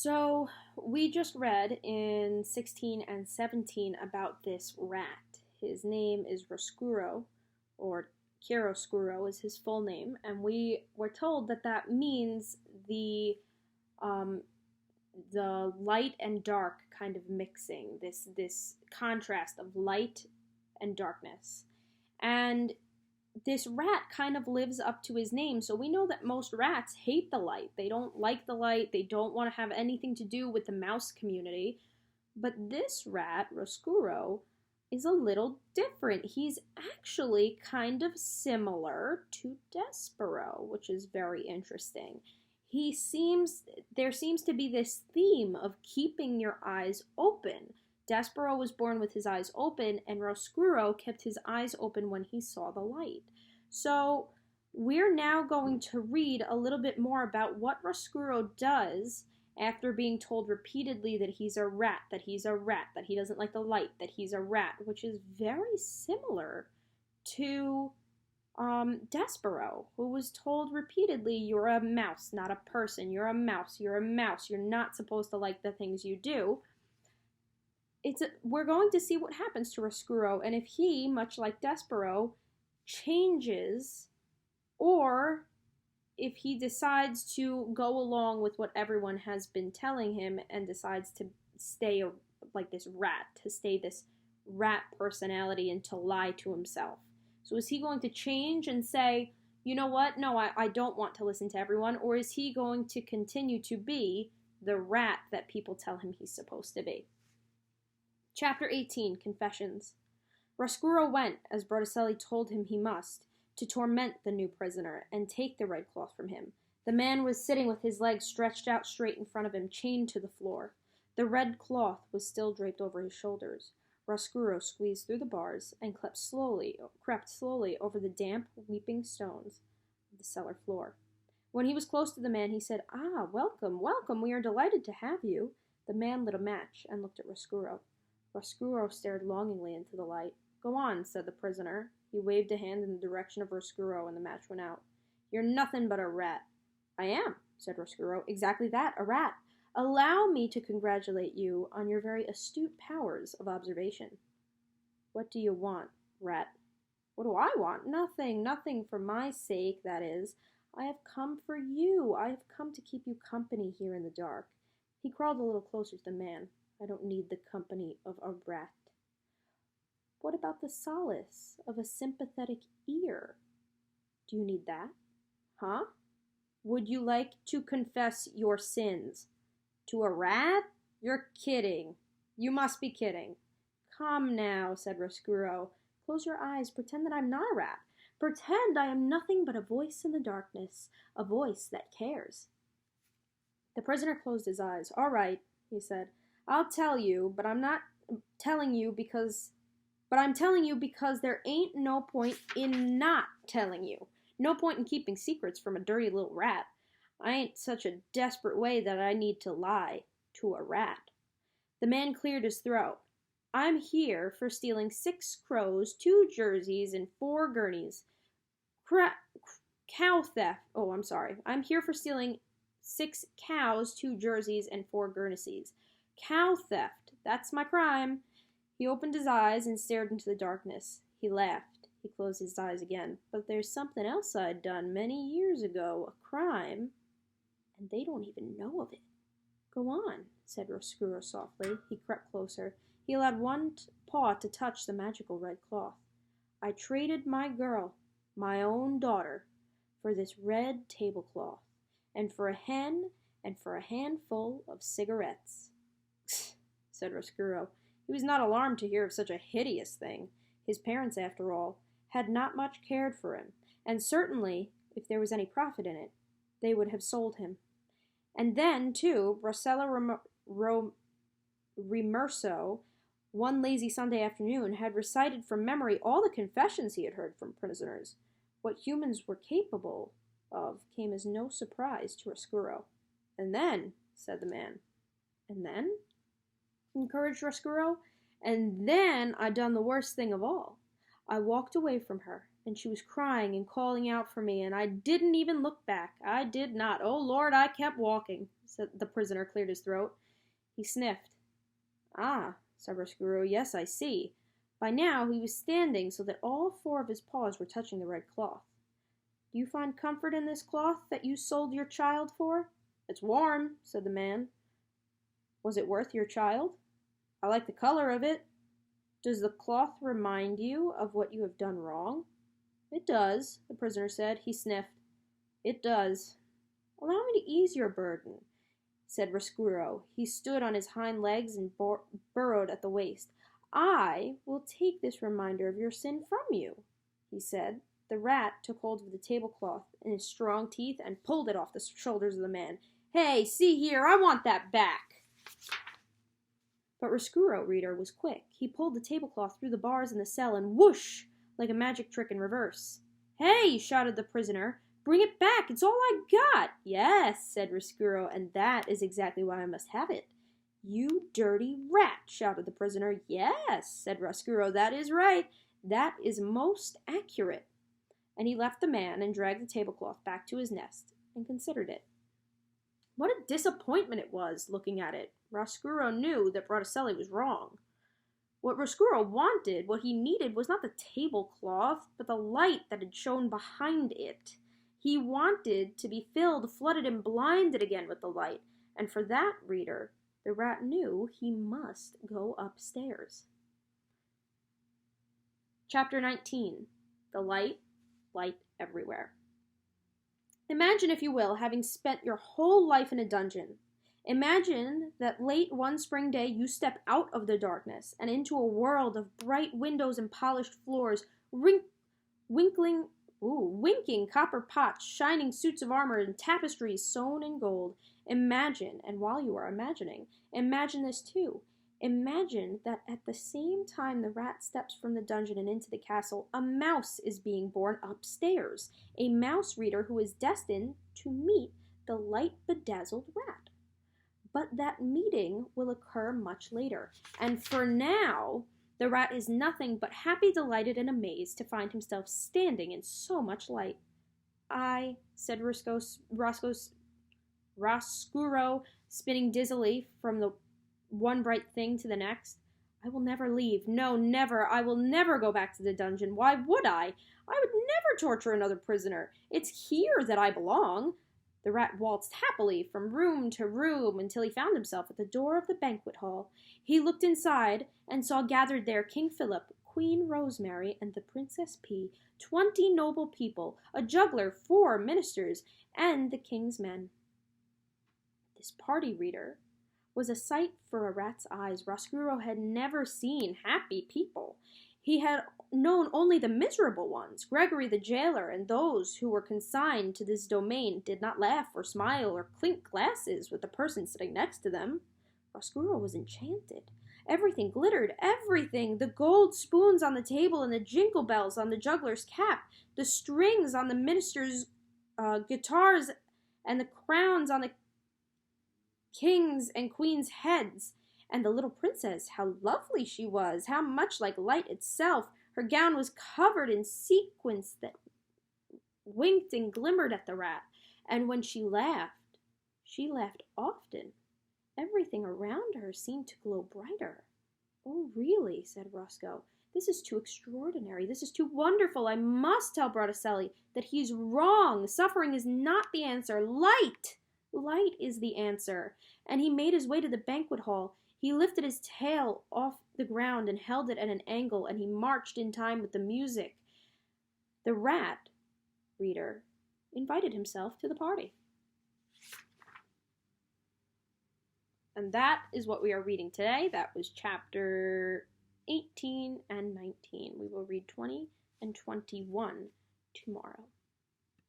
So, we just read in 16 and 17 about this rat. His name is Roscuro, or Chiaroscuro is his full name, and we were told that that means um, the light and dark kind of mixing, this contrast of light and darkness. And this rat kind of lives up to his name. So we know that most rats hate the light. They don't like the light. They don't want to have anything to do with the mouse community. But this rat, Roscuro, is a little different. He's actually kind of similar to Despero, which is very interesting. There seems to be this theme of keeping your eyes open. Despero was born with his eyes open, and Roscuro kept his eyes open when he saw the light. So, we're now going to read a little bit more about what Roscuro does after being told repeatedly that he's a rat, that he's a rat, that he doesn't like the light, that he's a rat, which is very similar to Despero, who was told repeatedly, you're a mouse, not a person, you're a mouse, you're a mouse, you're not supposed to like the things you do. We're going to see what happens to Roscuro, and if he, much like Despero, changes, or if he decides to go along with what everyone has been telling him and decides to stay like this rat, to stay this rat personality and to lie to himself. So is he going to change and say, you know what, no, I don't want to listen to everyone, or is he going to continue to be the rat that people tell him he's supposed to be? Chapter 18, Confessions. Roscuro went, as Botticelli told him he must, to torment the new prisoner and take the red cloth from him. The man was sitting with his legs stretched out straight in front of him, chained to the floor. The red cloth was still draped over his shoulders. Roscuro squeezed through the bars and crept slowly over the damp, weeping stones of the cellar floor. When he was close to the man, he said, "Ah, welcome, welcome, we are delighted to have you." The man lit a match and looked at Roscuro. Roscuro stared longingly into the light. "Go on," said the prisoner. He waved a hand in the direction of Roscuro, and the match went out. "You're nothing but a rat." "I am," said Roscuro. "Exactly that, a rat. Allow me to congratulate you on your very astute powers of observation." "What do you want, rat?" "What do I want? Nothing, nothing for my sake, that is. I have come for you. I have come to keep you company here in the dark." He crawled a little closer to the man. "I don't need the company of a rat." "What about the solace of a sympathetic ear? Do you need that? Huh? Would you like to confess your sins to a rat? You're kidding. You must be kidding." "Come now," said Roscuro. "Close your eyes. Pretend that I'm not a rat. Pretend I am nothing but a voice in the darkness, a voice that cares." The prisoner closed his eyes. "All right," he said. "I'll tell you, but I'm telling you because there ain't no point in not telling you. No point in keeping secrets from a dirty little rat. I ain't such a desperate way that I need to lie to a rat." The man cleared his throat. "I'm here for stealing 6 crows, 2 jerseys, and 4 gurneys. Cow theft. Oh, I'm sorry. I'm here for stealing 6 cows, 2 jerseys, and 4 gurneys. Cow theft. That's my crime." He opened his eyes and stared into the darkness. He laughed. He closed his eyes again. "But there's something else I'd done many years ago, a crime, and they don't even know of it." "Go on," said Roscuro softly. He crept closer. He allowed one paw to touch the magical red cloth. "I traded my girl, my own daughter, for this red tablecloth, and for a hen, and for a handful of cigarettes," said Roscuro. He was not alarmed to hear of such a hideous thing. His parents, after all, had not much cared for him, and certainly, if there was any profit in it, they would have sold him. And then, too, Rosella Rimurso, one lazy Sunday afternoon, had recited from memory all the confessions he had heard from prisoners. What humans were capable of came as no surprise to Roscuro. "And then," said the man. "And then?" encouraged Roscuro. "And then I done the worst thing of all. I walked away from her, and she was crying and calling out for me, and I didn't even look back. I did not. Oh, Lord, I kept walking," said the prisoner, cleared his throat. He sniffed. "Ah," said Roscuro, "yes, I see." By now he was standing so that all four of his paws were touching the red cloth. "Do you find comfort in this cloth that you sold your child for?" "It's warm," said the man. "Was it worth your child?" "I like the color of it." "Does the cloth remind you of what you have done wrong?" "It does," the prisoner said. He sniffed. "It does." "Allow me to ease your burden," said Roscuro. He stood on his hind legs and burrowed at the waist. "I will take this reminder of your sin from you," he said. The rat took hold of the tablecloth in his strong teeth and pulled it off the shoulders of the man. "Hey, see here, I want that back." But Roscuro, reader, was quick. He pulled the tablecloth through the bars in the cell and whoosh, like a magic trick in reverse. "Hey!" shouted the prisoner. "Bring it back! It's all I got!" "Yes," said Roscuro, "and that is exactly why I must have it." "You dirty rat!" shouted the prisoner. "Yes," said Roscuro, "that is right. That is most accurate." And he left the man and dragged the tablecloth back to his nest and considered it. What a disappointment it was, looking at it. Roscuro knew that Botticelli was wrong. What Roscuro wanted, what he needed, was not the tablecloth, but the light that had shone behind it. He wanted to be filled, flooded, and blinded again with the light, and for that, reader, the rat knew he must go upstairs. Chapter 19. The light everywhere. Imagine, if you will, having spent your whole life in a dungeon. Imagine that late one spring day you step out of the darkness and into a world of bright windows and polished floors, winking copper pots, shining suits of armor, and tapestries sewn in gold. Imagine, and while you are imagining, imagine this too. Imagine that at the same time the rat steps from the dungeon and into the castle, a mouse is being born upstairs. A mouse, reader, who is destined to meet the light-bedazzled rat. But that meeting will occur much later. And for now, the rat is nothing but happy, delighted, and amazed to find himself standing in so much light. "I," said Roscuro, spinning dizzily from the one bright thing to the next, "I will never leave. No, never. I will never go back to the dungeon. Why would I? I would never torture another prisoner. It's here that I belong." The rat waltzed happily from room to room until he found himself at the door of the banquet hall. He looked inside and saw gathered there King Philip, Queen Rosemary, and the Princess P, 20 noble people, a juggler, 4 ministers, and the king's men. This party, reader, was a sight for a rat's eyes. Roscuro had never seen happy people. He had known only the miserable ones. Gregory the jailer and those who were consigned to this domain did not laugh or smile or clink glasses with the person sitting next to them. Roscuro was enchanted. Everything glittered, everything. The gold spoons on the table and the jingle bells on the juggler's cap, the strings on the minister's guitars and the crowns on the kings' and queens' heads. And the little princess, how lovely she was, how much like light itself. Her gown was covered in sequins that winked and glimmered at the rat. And when she laughed often. Everything around her seemed to glow brighter. "Oh, really," said Roscoe, "this is too extraordinary. This is too wonderful. I must tell Botticelli that he's wrong. Suffering is not the answer. Light is the answer." And he made his way to the banquet hall. He lifted his tail off the ground and held it at an angle, and he marched in time with the music. The rat, reader, invited himself to the party. And that is what we are reading today. That was chapter 18 and 19. We will read 20 and 21 tomorrow.